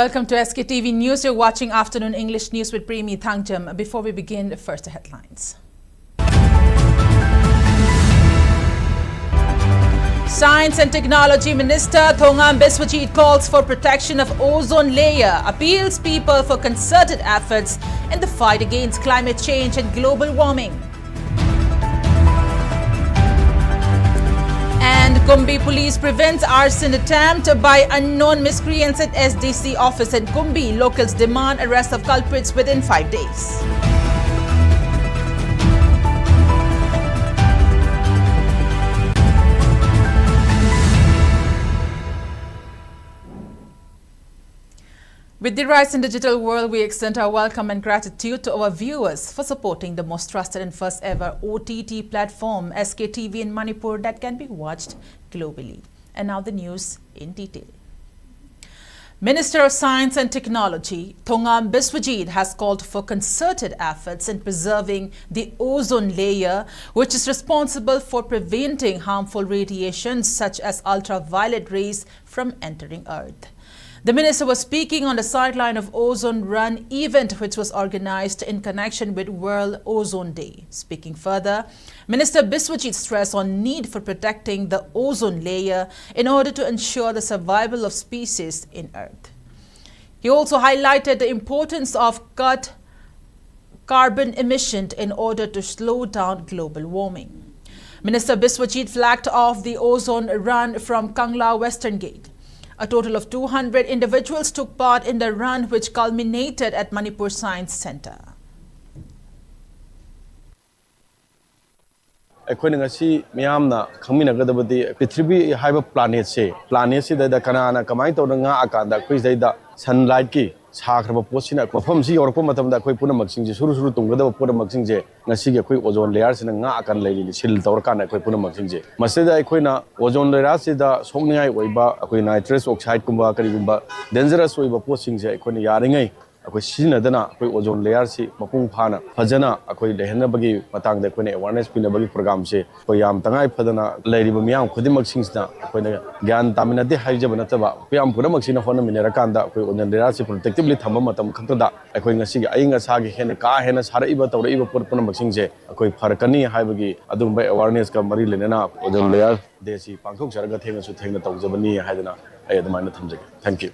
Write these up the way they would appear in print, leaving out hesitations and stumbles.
Welcome to SKTV News. You're watching Afternoon English News with Premi Thangjam. Before we begin, first the headlines. Science and Technology Minister Thongam Biswajit calls for protection of ozone layer, appeals people for concerted efforts in the fight against climate change and global warming. And Kumbi police prevents arson attempt by unknown miscreants at SDC office in Kumbi. Locals demand arrest of culprits within 5 days. With the rise in digital world, we extend our welcome and gratitude to our viewers for supporting the most trusted and first ever OTT platform, SKTV in Manipur, that can be watched globally. And now the news in detail. Minister of Science and Technology, Thongam Biswajit, has called for concerted efforts in preserving the ozone layer, which is responsible for preventing harmful radiations such as ultraviolet rays from entering Earth. The minister was speaking on the sideline of Ozone Run event, which was organized in connection with World Ozone Day. Speaking further, Minister Biswajit stressed on need for protecting the ozone layer in order to ensure the survival of species in Earth. He also highlighted the importance of cut carbon emission in order to slow down global warming. Minister Biswajit flagged off the Ozone Run from Kangla Western Gate. A total of 200 individuals took part in the run, which culminated at Manipur Science Center. Akwai ngasi miyamna khangmina gadabati Prithvi haiba planet se da kanana kamai to nga akanda akwai da sunlight ki sakraba posina mafam si yorko matamda akwai punamak singje suru tungada punamak singje ngasi ge akwai ozone layer sina nga akan leili sil tawr kana akwai punamak singje masida akwai na ozone layer se da songningai oiba akwai nitrous oxide kumba karigumba dangerous oiba posingje akwai ni yaringai akwai sinadana akwai ozone layer si mapung phana fajana akwai lehenna bagi matang da akwai awareness pina bagi program se akwai yam tangai phadana leiriba miyam khudimak singsna akwai gyan tamina de haijaba nataba yam punamak sina hona minera kanda akwai ozone layer si protectively thamba matam khaktada akwai ngasi gi ainga sagi hena ka hena saraiba tawraiba punamak singje akwai farakani haibagi adumba awareness ka mari lenena ozone layer de si pangthok saraga thenga su thengna tawjabani haidana ai adamaina thamjage. Thank you.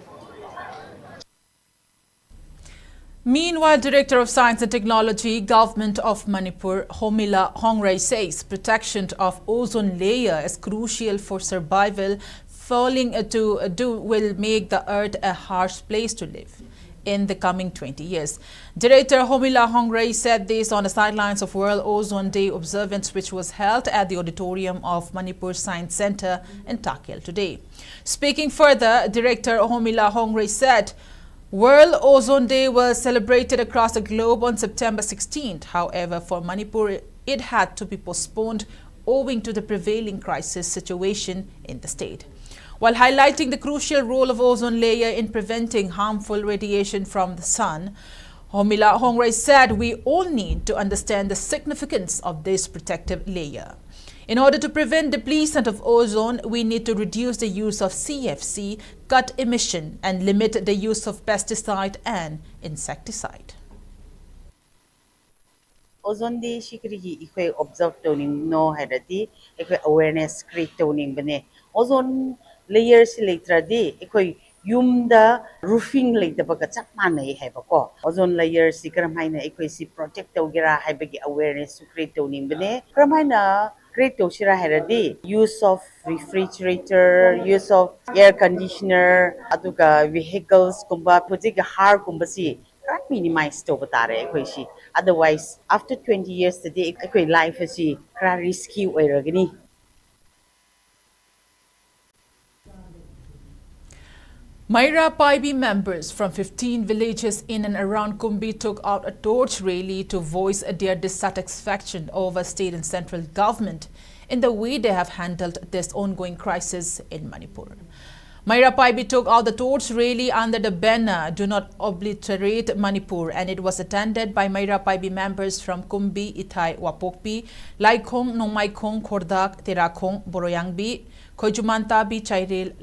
Meanwhile, Director of Science and Technology, Government of Manipur, Homila Hongrai says protection of ozone layer is crucial for survival. Failing to do will make the Earth a harsh place to live in the coming 20 years. Director Homila Hongrai said this on the sidelines of World Ozone Day observance, which was held at the auditorium of Manipur Science Center in Takyal today. Speaking further, Director Homila Hongrai said, World Ozone Day was celebrated across the globe on September 16th. However, for Manipur, it had to be postponed owing to the prevailing crisis situation in the state. While highlighting the crucial role of ozone layer in preventing harmful radiation from the sun, Homila Hongrai said we all need to understand the significance of this protective layer. In order to prevent depletion of ozone, we need to reduce the use of CFC, cut emission, and limit the use of pesticide and insecticide. Ozone day shikrigi ikwe observe toning no hadati ikwe awareness create toning bane ozone layer si later di ikwe yumda roofing later baga chak manai hai bako ozone layer si kramhaina ikwe si protect togira hai bagi awareness create toning bane kramhaina create toshira hadati use of refrigerator, use of air conditioner, aduga vehicles kumba pujiga har kumba si minimize to batare ekoi. Otherwise, after 20 years today, ekoi life is risky oiragani. Myra Paibi members from 15 villages in and around Kumbi took out a torch rally to voice their dissatisfaction over state and central government in the way they have handled this ongoing crisis in Manipur. Myra Paibi took out the torch rally under the banner "Do Not Obliterate Manipur," and it was attended by Myra Paibi members from Kumbi, Ithay, Wapokpi, Laikhong, Nongmaikhong, Khordak, Terakhong, Boroyangbi, Khojumantabi, Chairel,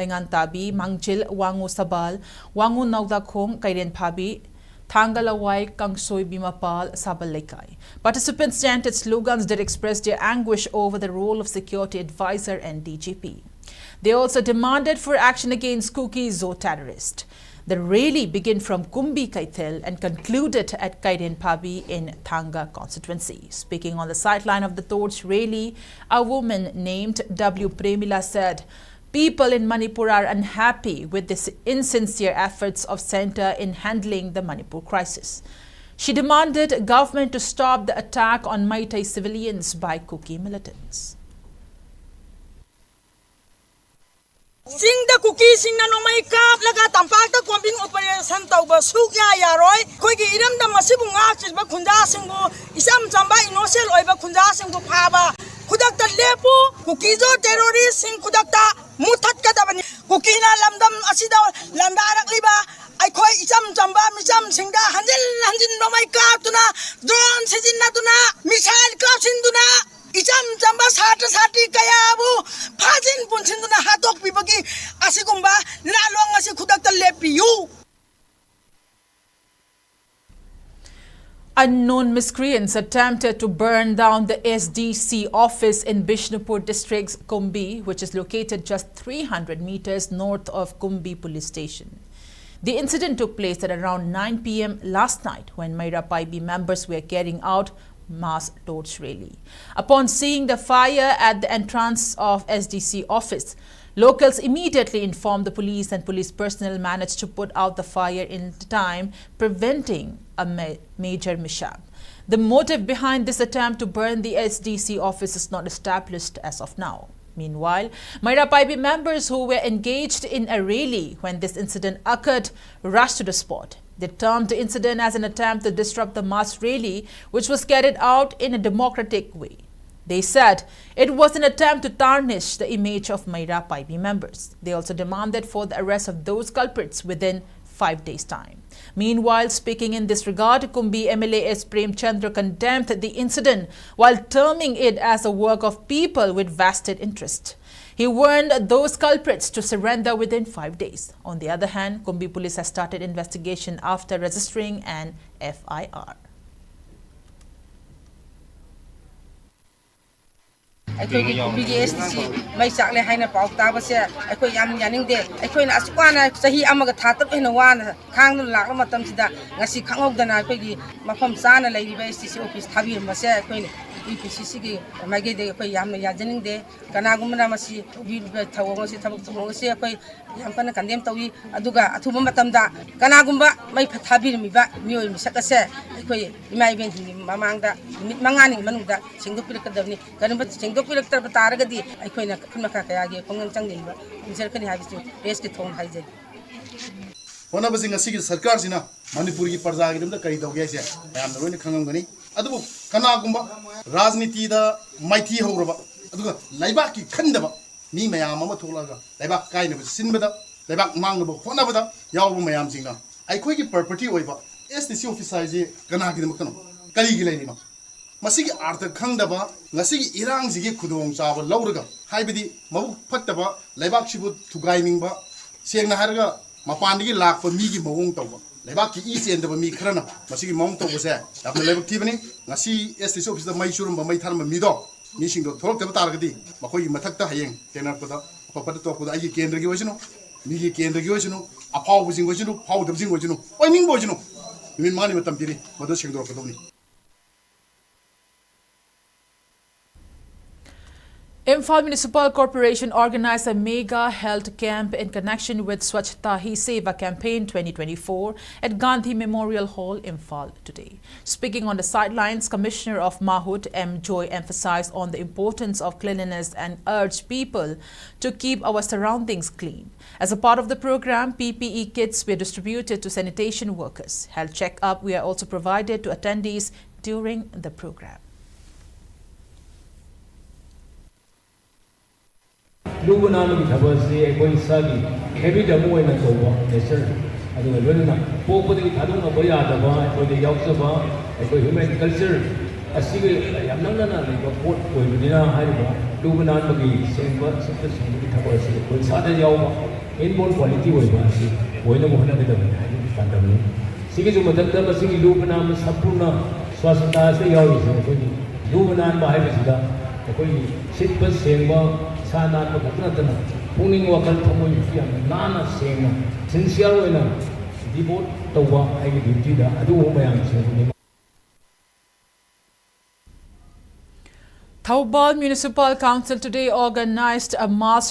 Lengan Tabi, Mangchil, Wangu Sabal, Wangu Naudakong, Kairen Pabi, Thangalawai, Kangsoi Bimapal, Sabalekai. Participants chanted slogans that expressed their anguish over the role of security advisor and DGP. They also demanded for action against Sktv'S terrorists. The rally began from Kumbi Kaithel and concluded at Kairen Pabi in Thanga constituency. Speaking on the sideline of the torch rally, a woman named W. Premila said, "People in Manipur are unhappy with the insincere efforts of centre in handling the Manipur crisis." She demanded government to stop the attack on Maitai civilians by Kuki militants. Sing the cookies sing na no may kap laga tampak ta combing operation tawba sukya yaroi khoi gi iram da masibung aksis ba khunda singbu isam chamba inosel oiba khunda singbu phaba khudak ta lepu cookie jo terrorist sing khudak ta muthat ka da bani cookie na lamdam asida landarak liba ai khoi isam chamba misam singda hanjin no may kap tuna drone sejin na tuna missile ka sinduna Isam jamba sati kayabu fajin punsinduna hatok pibagi asigumba lalong asi khudak ta lepiyu. Unknown miscreants attempted to burn down the SDC office in Bishnupur district's Kumbi, which is located just 300 meters north of Kumbi police station. The incident took place at around 9 p.m. last night when Maira Paibi members were carrying out mass torch rally. Upon seeing the fire at the entrance of SDC office, locals immediately informed the police and police personnel managed to put out the fire in time, preventing a major mishap. The motive behind this attempt to burn the SDC office is not established as of now. Meanwhile, Maira Paibi members who were engaged in a rally when this incident occurred rushed to the spot. They termed the incident as an attempt to disrupt the mass rally, which was carried out in a democratic way. They said it was an attempt to tarnish the image of Maira Paibi members. They also demanded for the arrest of those culprits within 5 days' time. Meanwhile, speaking in this regard, Kumbi MLA S. Prem Chandra condemned the incident while terming it as a work of people with vested interest. He warned those culprits to surrender within 5 days. On the other hand, Kumbi police has started investigation after registering an FIR. Aikoy BGS si may sakle hay na pauk taba siya aikoy yam yaning de aikoy na asukana sahi amaga thatap hena wana khang nu lak matam sida ngasi khangok dana aikoy gi mafam sana lai riba STC office thabir ma siya aikoy EPCC gi magi de aikoy yam ya janing de kana gumna masi bi thawong si thabak thawong si aikoy yam kana kandem tawi aduga athuba matam da kana gumba mai thabir mi ba mioi mi sakase aikoy imai ben hi mamang da mit mangani manung da singdo pirak kadavni kanba singdo piraktar bataragadi aikoina khunmaka kayagi khongang changdinba inserkani habisu resk thong haije होना busing असि की सरकार सिना मणिपुर की प्रजा की दम कई दौगे से याम रोइन खंगम गनी अदु कना गुंबा राजनीति दा माइथी होरबा अदु लाइबा की खंदबा मी मयाम अमा थोलागा लाइबा काइने सिनबदा लाइबा मांगबो होनाबदा यावबो मयाम सिंगा आइखोय की प्रॉपर्टी ओइबा एसटीसी ऑफिसर जे कना की दम कनो कली की लेनिमा मसिगी आर्थ खंगदबा ngasiगी irang jigi khudong chaba lawraga haibidi mabu phattaba laibak sibu thugaimingba sengna harga mapandigi lakpa migi mawong tawba laibak ki isendaba mi khrana masigi mawong tawba se apna laibak thibani ngasi STC office da mai surumba mai tharma mido mi singdo thorok taba taragadi makoi mathakta hayeng tenarpada papada topada agi kendra gi wajino migi kendra gi wajino apaw bujing wajino paw dabjing wajino oining wajino min mani matam piri mado singdo kadoni. Imphal Municipal Corporation organized a mega health camp in connection with Swachhta Hi Seva campaign 2024 at Gandhi Memorial Hall, Imphal today. Speaking on the sidelines, Commissioner of Mahut M. Joy emphasized on the importance of cleanliness and urged people to keep our surroundings clean. As a part of the program, PPE kits were distributed to sanitation workers. Health check-up were also provided to attendees during the program. 누구나는 잡았어요. 거기서기 개비자 모이는 거고 내설 아주 그러나 보고들이 다동가 뭐야 하다가 거기 역서봐 그 휴먼 컬처 ꯑꯁꯤꯒꯤ ꯌꯥꯝ ꯅꯛꯅꯅ ꯂꯩꯕ ꯄꯣꯠ ꯑꯣꯏꯕꯅꯤꯅ ꯍꯥꯏꯔꯤꯕ ꯂꯨꯕ ꯅꯥꯟꯕꯒꯤ ꯁꯦꯡꯕ ꯁꯤꯠꯄ ꯁꯦꯡꯕꯒꯤ ꯊꯕꯛ ꯑꯁꯤ ꯑꯩꯈꯣꯏ ꯏꯁꯥꯗ ꯌꯥꯎꯕ ꯏꯟꯕꯣꯔꯟ ꯀ꯭ꯋꯥꯂꯤꯇꯤ ꯑꯣꯏꯕ ꯑꯁꯤ ꯑꯣꯏꯅꯕ ꯍꯣꯠꯅꯒꯗꯕꯅꯤ ꯍꯥꯏꯕꯒꯤ ꯄꯥꯟꯗꯝꯅꯤ ꯁꯤꯒꯤꯁꯨ ꯃꯊꯛꯇ ꯃꯁꯤꯒꯤ ꯂꯨꯕ ꯅꯥꯟꯕ ꯁꯝꯄꯨꯔꯅ ꯁ꯭ꯋꯥꯁꯊꯥꯁꯤꯗ ꯌꯥꯎꯔꯤꯁꯦ ꯑꯩꯈꯣꯏꯒꯤ ꯂꯨꯕ ꯅꯥꯟꯕ ꯍꯥꯏꯕꯁꯤꯗ ꯑꯩꯈꯣꯏꯒꯤ ꯁꯤꯠꯄ ꯁꯦꯡꯕ ꯏꯁꯥ ꯅꯥꯟꯕ ꯈꯛꯇ ꯅꯠꯇꯅ ꯄꯨꯛꯅꯤꯡ ꯋꯥꯈꯜ ꯊꯃꯣꯏꯁꯨ ꯌꯥꯝꯅ ꯅꯥꯟꯅ ꯁꯦꯡꯅ ꯁꯤꯟꯁꯤꯌꯔ ꯑꯣꯏꯅ devote tauba aigi duty da adu mayam singuni. Thoubal Municipal Council today organized a mass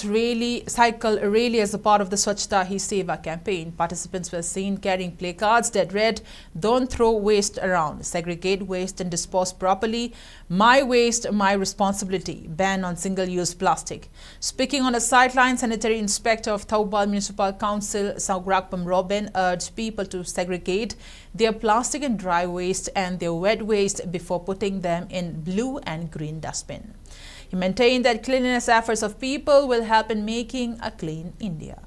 cycle rally as a part of the Swachhta Hi Seva campaign. Participants were seen carrying placards that read, "Don't throw waste around, segregate waste and dispose properly, my waste, my responsibility, ban on single-use plastic." Speaking on a sideline, Sanitary Inspector of Thoubal Municipal Council, Saugrakpam Robin, urged people to segregate their plastic and dry waste and their wet waste before putting them in blue and green dustbin. He maintained that cleanliness efforts of people will help in making a clean India.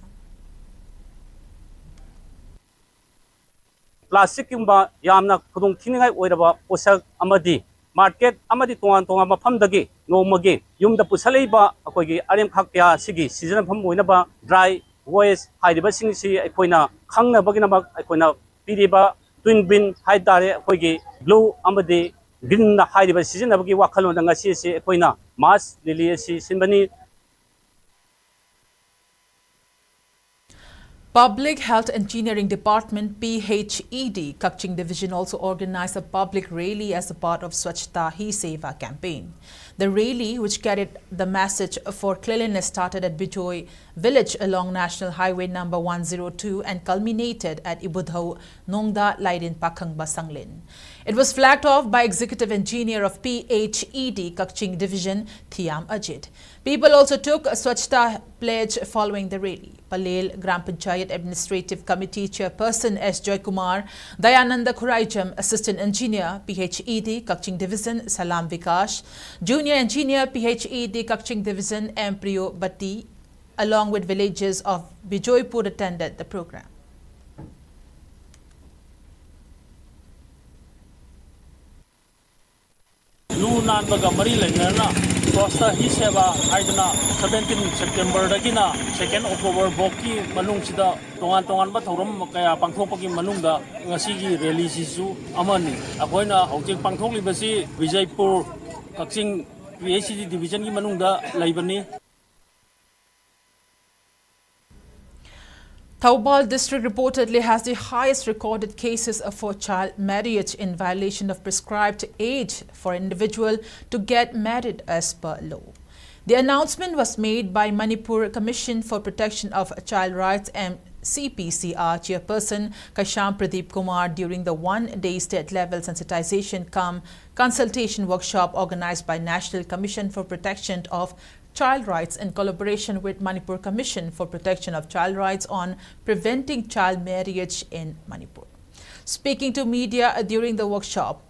Plastic kimba yamna khudung thiningai oiraba posak amadi market amadi tongan tonga mafamdagi nomagi yumda pusalaiba akoigi arem khakya sigi season pham oinaba dry waste hairiba singsi akoina khangna bagina bak akoina piriba twin bin haidare akoigi blue amadi green na hairiba season abagi wakhalon danga si akoina mass lili si sinbani. Public Health Engineering Department PHED Kakching Division also organized a public rally as a part of Swachhta Hi Seva campaign. The rally, which carried the message for cleanliness, started at Bijoy village along National Highway number 102 and culminated at Ibudhau Nongda Laidin Pakhang Basanglin. It was flagged off by Executive Engineer of PHED Kakching Division Thiam Ajit. People also took a Swachhta pledge following the rally. Palel Gram Panchayat Administrative Committee Chairperson S. Joykumar, Dayananda Khuraijam, Assistant Engineer PHED Kakching Division Salam Vikash, Junior Engineer PHED Kakching Division M. Priyo Batti, along with villagers of Bijoypur attended the program. Lunan baga mari lengarna Postal Hi Seva haidna 17 September dagina 2nd October boki manung sida tongan ba thorum kaya pangthokpagi manungda ngasigi rally sisu amani akoina hojik pangthoklibasi Vijaypur Kakching PHED division gi manungda laibani. Thoubal district reportedly has the highest recorded cases for child marriage in violation of prescribed age for an individual to get married as per law. The announcement was made by Manipur Commission for Protection of Child Rights and CPCR Chairperson Kasham Pradeep Kumar during the one-day state-level sensitization consultation workshop organized by National Commission for Protection of Child Rights in collaboration with Manipur Commission for Protection of Child Rights on preventing child marriage in Manipur. Speaking to media during the workshop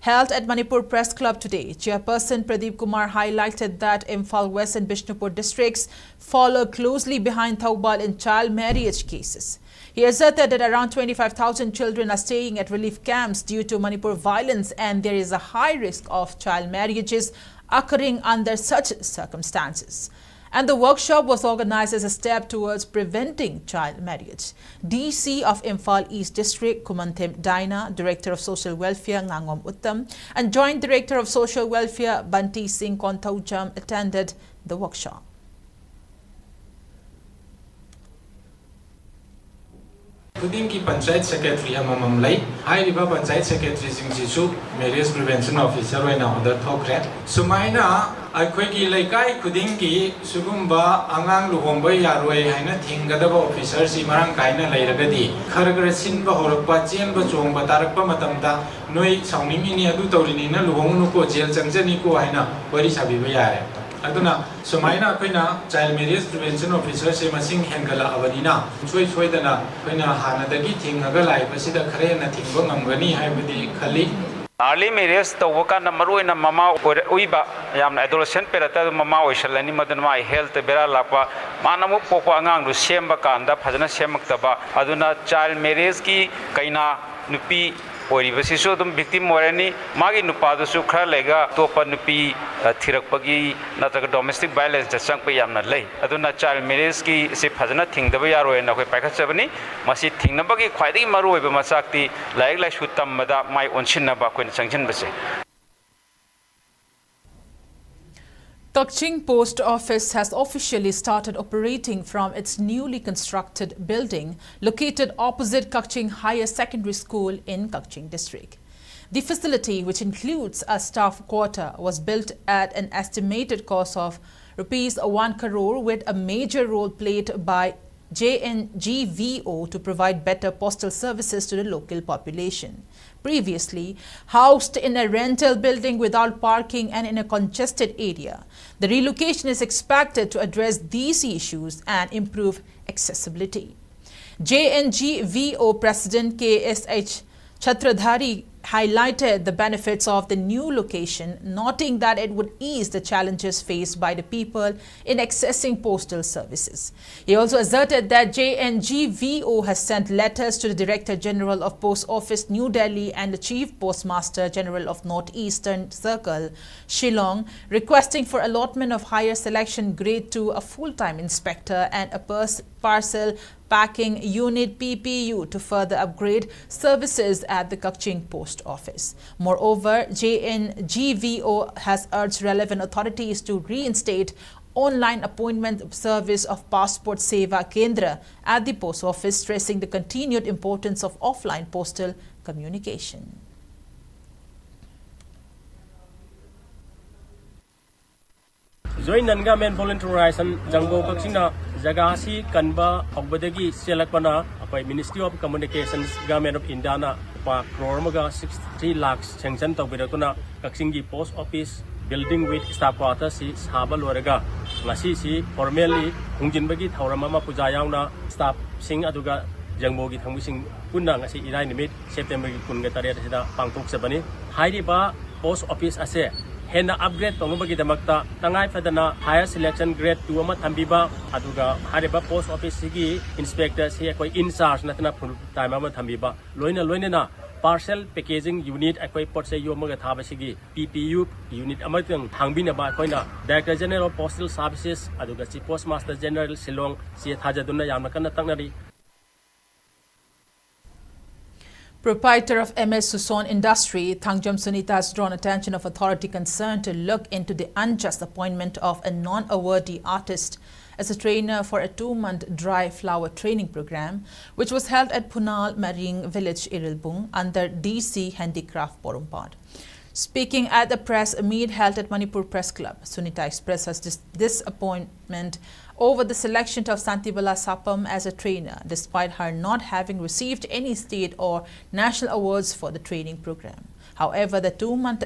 held at Manipur Press Club today, Chairperson Pradeep Kumar highlighted that Imphal West and Bishnupur districts follow closely behind Thoubal in child marriage cases. He asserted that around 25,000 children are staying at relief camps due to Manipur violence and there is a high risk of child marriages occurring under such circumstances. And the workshop was organized as a step towards preventing child marriage. DC of Imphal East District, Kumanthim Daina, Director of Social Welfare, Ngangom Uttam, and Joint Director of Social Welfare, Banti Singh Kontaujam, attended the workshop. Kudingi Panchayat Secretary Amamam Lai, High River Panchayat Secretary Singjisu, Marriage Prevention Officer when order Tokret. Sumaina, Akwegi Laikai Kudingi, Sugumba, Angang Lugomba Yarway, Hina Tingadaba officers, Imarang Kaina Lairagadi, Karagarasin Bahorpa, Jen Bajong, Batarapa Matamta, Noi, sounding in Yadutorinina, Lugomuko, Jel Sanjaniko, Hina, Wari Sabibayare. Aduna, Sumaina Pina, Child Marriage Prevention Officer, Semasing Hengala Avadina, Soydana, Pina Hanadagi, Tingagalai, Pasida Karen, Tingongani, Hibidi Kali. Early marriage to work on Maru in a Mama or Uiba, Yam adolescent Perata, Mama, Shalani Madana, Health, Bera Lapa, Manamu Popangang, Shemba Kanda, Padana Shemaktaba, Aduna, Child Marriage Ki, Kaina, Nupi, ꯑꯣꯏꯔꯤꯕꯁꯤꯁꯨ ꯑꯗꯨꯝ victim ꯑꯣꯏꯔꯅꯤ ꯃꯥꯒꯤ ꯅꯨꯄꯥꯗꯨꯁꯨ ꯈꯔ ꯂꯩꯒ ꯑꯇꯣꯞꯄ ꯅꯨꯄꯤ ꯊꯤꯔꯛꯄꯒꯤ ꯅꯠꯇ꯭ꯔꯒ domestic ꯚꯥꯏꯂꯦꯟꯁꯇ ꯆꯪꯕ ꯌꯥꯝꯅ ꯂꯩ ꯑꯗꯨꯅ ꯆꯥꯏꯜ ꯃꯦꯔꯦꯖꯀꯤ ꯁꯤ ꯐꯖꯅ ꯊꯤꯡꯗꯕ ꯌꯥꯔꯣꯏꯅ ꯑꯩꯈꯣꯏ ꯄꯥꯏꯈꯠꯆꯕꯅꯤ ꯃꯁꯤ ꯊꯤꯡꯅꯕꯒꯤ ꯈ꯭ꯋꯥꯏꯗꯒꯤ ꯃꯔꯨꯑꯣꯏꯕ ꯃꯆꯥꯛꯇꯤ ꯂꯥꯏꯔꯤꯛ ꯂꯥꯏꯁꯨ ꯇꯝꯕꯗ ꯃꯥꯏ ꯑꯣꯟꯁꯤꯟꯅꯕ ꯑꯩꯈꯣꯏꯅ ꯆꯪꯁꯤꯟꯕꯁꯦ Kaching Post Office has officially started operating from its newly constructed building located opposite Kaching Higher Secondary School in Kaching District. The facility, which includes a staff quarter, was built at an estimated cost of ₹1 crore with a major role played by JNGVO to provide better postal services to the local population. Previously housed in a rental building without parking and in a congested area, the relocation is expected to address these issues and improve accessibility. JNGVO President KSH Chatradhari highlighted the benefits of the new location, noting that it would ease the challenges faced by the people in accessing postal services. He also asserted that JNGVO has sent letters to the Director General of Post Office New Delhi and the Chief Postmaster General of Northeastern Circle, Shillong, requesting for allotment of higher selection grade to a full-time inspector and a parcel packing unit PPU to further upgrade services at the Kaching Post Office. Moreover, JNGVO has urged relevant authorities to reinstate online appointment service of Passport Seva Kendra at the Post Office, stressing the continued importance of offline postal communication. Joint non-government volunteerization Jango Kaksina Jagasi Kanba Hobadagi Selakpana by Ministry of Communications Government of Indiana Pa Krormaga 63 lakhs sanction to Birakuna Kaksingi Post Office building with staff quarters is Habal Waraga Lasisi formally Hungjinbagi Tauramama Pujayauna staff Sing Aduga Jangbogi Hamusing Punang as Irai Nimit September Kungatari Pangtuk Sabani Haidiba Post Office Ase Hena upgrade tongubagi damakta tangai fadana higher selection grade 2 ama thambiba aduga hariba post office sigi inspector si akoi in charge natna full time ama thambiba loina na parcel packaging unit akoi potse yomaga thaba sigi PPU unit amatang hangbina ba koina Director General of Postal Services aduga Chief Postmaster General Shillong si thajaduna yamna kana tangnari. Proprietor of MS Ozone Industry, Thangjam Sunita, has drawn attention of authority concerned to look into the unjust appointment of a non-awardee artist as a trainer for a 2-month dry flower training program, which was held at Punal Marine Village, Irilbung, under DC Handicraft Porumpad. Speaking at the press meet held at Manipur Press Club, Sunita expressed her disappointment over the selection of Santibala Sapam as a trainer, despite her not having received any state or national awards for the training program. However, the 2-month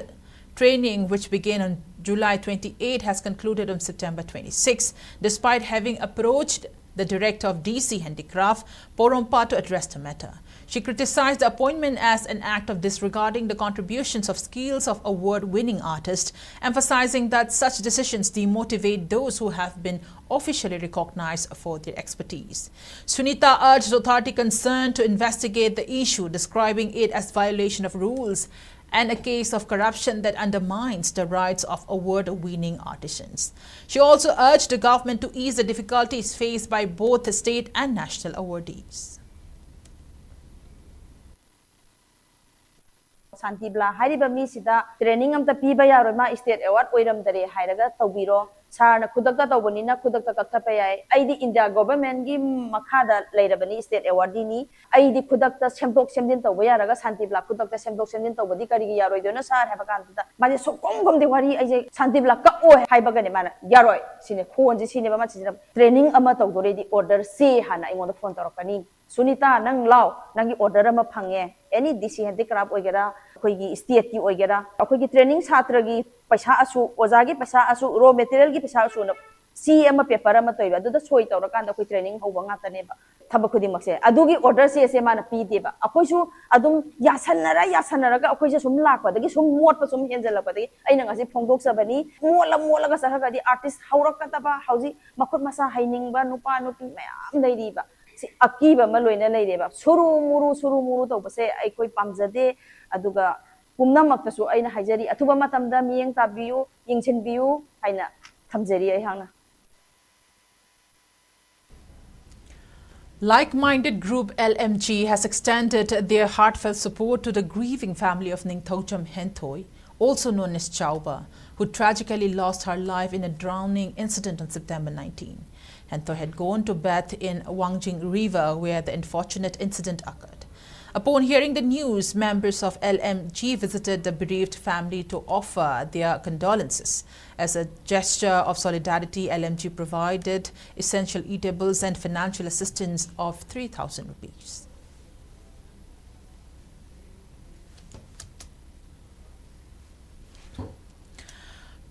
training, which began on July 28, has concluded on September 26, despite having approached the director of DC Handicraft, Porompa, to address the matter. She criticized the appointment as an act of disregarding the contributions of skills of award-winning artists, emphasizing that such decisions demotivate those who have been officially recognized for their expertise. Sunita urged the authority concerned to investigate the issue, describing it as violation of rules and a case of corruption that undermines the rights of award-winning artisans. She also urged the government to ease the difficulties faced by both the state and national awardees. Santibla hariba mi sida training am ta piba ya roma state award oiram dare hairaga tawbiro sarna khudakta tawbonina khudakta kapta payai aidi India government gi makhada leirabani state award dini aidi khudakta semdok semdin tawba yaraga Santibla khudakta semdok semdin tawbodi karigi yaroi dona sar haba kanta mani sokom gom de wari aije Santibla ka o haiba gane mana yaroi sine khonji sine ba ma training ama tawdore di order c hana ingon phone torokani Sunita nang lao nangi order ama phange any DC handicraft oigera akoigi state ki oigera akoigi training chhatra gi paisa asu oja gi paisa asu raw material gi paisa asu na C ama paper ama toiba adu da soi tawra kan da koi training hoba ngata ne ba thaba khudi makse adu gi order se mana pi de ba akoi su adum yasanara ga akoi se sum lakwa da gi sum mot pa sum henjala pa da aina ngasi phongdok sabani mola ga saha ga di artist haurak ka ta ba hauji makot masa haining ba nupa nupi mayam dai di ba si akiba ma loina leireba suru muru to base ai koi pamjade aduga pumnamak tasu aina haijari athuba matamda miyeng tabiu yingchen biu haina thamjari ai hangna. Like-minded group LMG has extended their heartfelt support to the grieving family of Ningthaucham Henthoi, also known as Chauba, who tragically lost her life in a drowning incident on September 19. Henthoi had gone to bathe in Wangjing River where the unfortunate incident occurred. Upon hearing the news, members of LMG visited the bereaved family to offer their condolences. As a gesture of solidarity, LMG provided essential eatables and financial assistance of 3,000 rupees.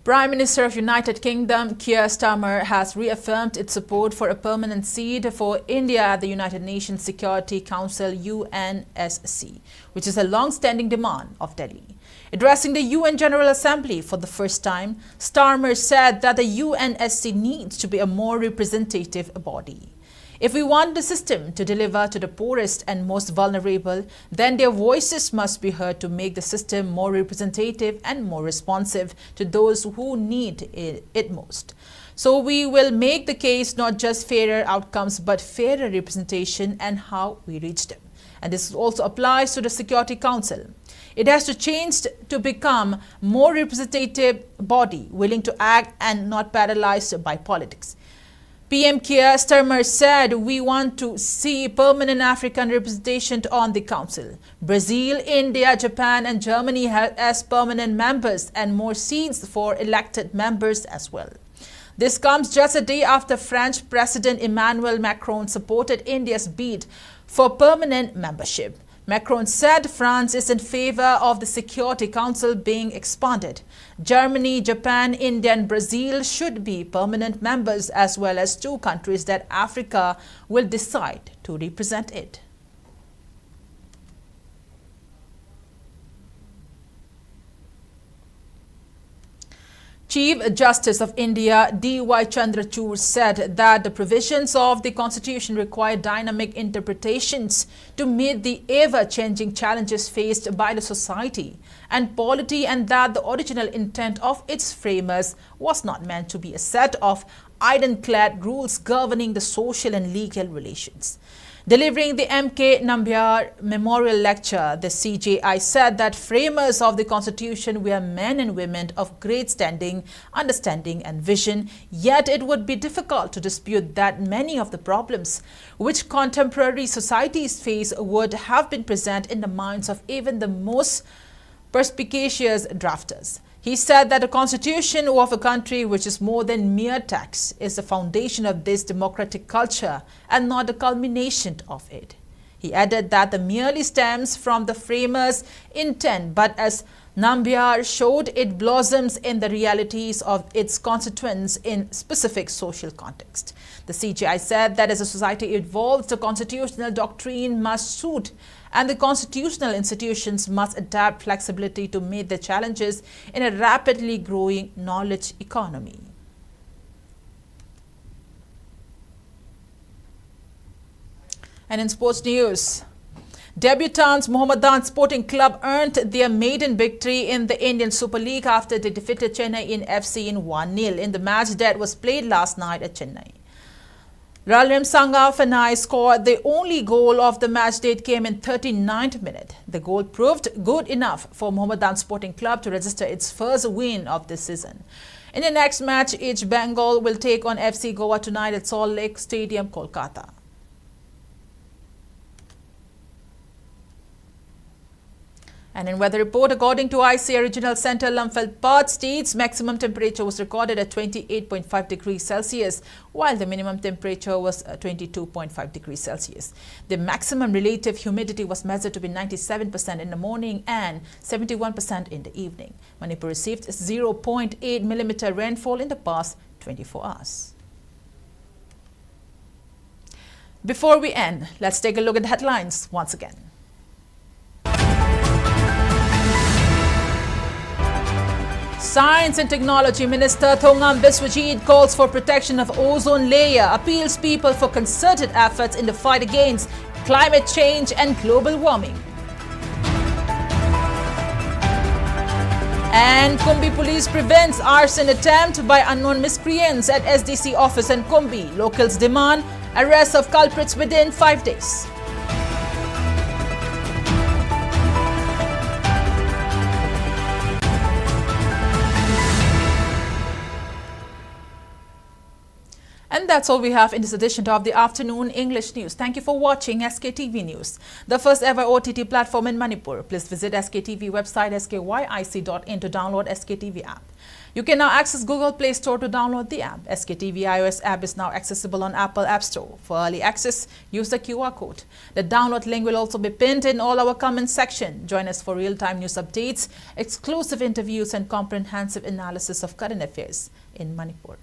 Prime Minister of United Kingdom Keir Starmer has reaffirmed its support for a permanent seat for India at the United Nations Security Council UNSC, which is a long-standing demand of Delhi. Addressing the UN General Assembly for the first time, Starmer said that the UNSC needs to be a more representative body. If we want the system to deliver to the poorest and most vulnerable, then their voices must be heard to make the system more representative and more responsive to those who need it most. So we will make the case not just fairer outcomes, but fairer representation and how we reach them. And this also applies to the Security Council. It has to change to become more representative body, willing to act and not paralyzed by politics. PM Keir Starmer said, we want to see permanent African representation on the council. Brazil, India, Japan and Germany as permanent members and more seats for elected members as well. This comes just a day after French President Emmanuel Macron supported India's bid for permanent membership. Macron said France is in favor of the Security Council being expanded. Germany, Japan, India and Brazil should be permanent members, as well as 2 countries that Africa will decide to represent it. Chief Justice of India D.Y. Chandrachud said that the provisions of the Constitution require dynamic interpretations to meet the ever-changing challenges faced by the society and polity, and that the original intent of its framers was not meant to be a set of ironclad rules governing the social and legal relations. Delivering the M.K. Nambiar Memorial Lecture, the CJI said that framers of the Constitution were men and women of great standing, understanding and vision, yet it would be difficult to dispute that many of the problems which contemporary societies face would have been present in the minds of even the most perspicacious drafters. He said that the constitution of a country which is more than mere text is the foundation of this democratic culture and not the culmination of it. He added that the merely stems from the framers' intent, but as Nambiar showed, it blossoms in the realities of its constituents in specific social context. The CGI said that as a society evolves, the constitutional doctrine must suit and the constitutional institutions must adapt flexibility to meet the challenges in a rapidly growing knowledge economy. And in sports news, debutants Mohammedan Sporting Club earned their maiden victory in the Indian Super League after they defeated Chennai in FC in 1-0 in the match that was played last night at Chennai. Ralem Sangha Fanai scored the only goal of the match date came in 39th minute. The goal proved good enough for Mohammedan Sporting Club to register its first win of this season. In the next match, East Bengal will take on FC Goa tonight at Salt Lake Stadium, Kolkata. And in weather report, according to ICA Regional Center, Imphal Perth State's maximum temperature was recorded at 28.5 degrees Celsius, while the minimum temperature was 22.5 degrees Celsius. The maximum relative humidity was measured to be 97% in the morning and 71% in the evening. Manipur received 0.8 millimeter rainfall in the past 24 hours. Before we end, let's take a look at the headlines once again. Science and Technology Minister Thongam Biswajit calls for protection of ozone layer, appeals people for concerted efforts in the fight against climate change and global warming. And Kumbi police prevents arson attempt by unknown miscreants at SDC office in Kumbi. Locals demand arrest of culprits within 5 days. And that's all we have in this edition of the Afternoon English News. Thank you for watching SKTV News, the first ever OTT platform in Manipur. Please visit SKTV website skyic.in to download SKTV app. You can now access Google Play Store to download the app. SKTV iOS app is now accessible on Apple App Store. For early access, use the QR code. The download link will also be pinned in all our comment section. Join us for real-time news updates, exclusive interviews and comprehensive analysis of current affairs in Manipur.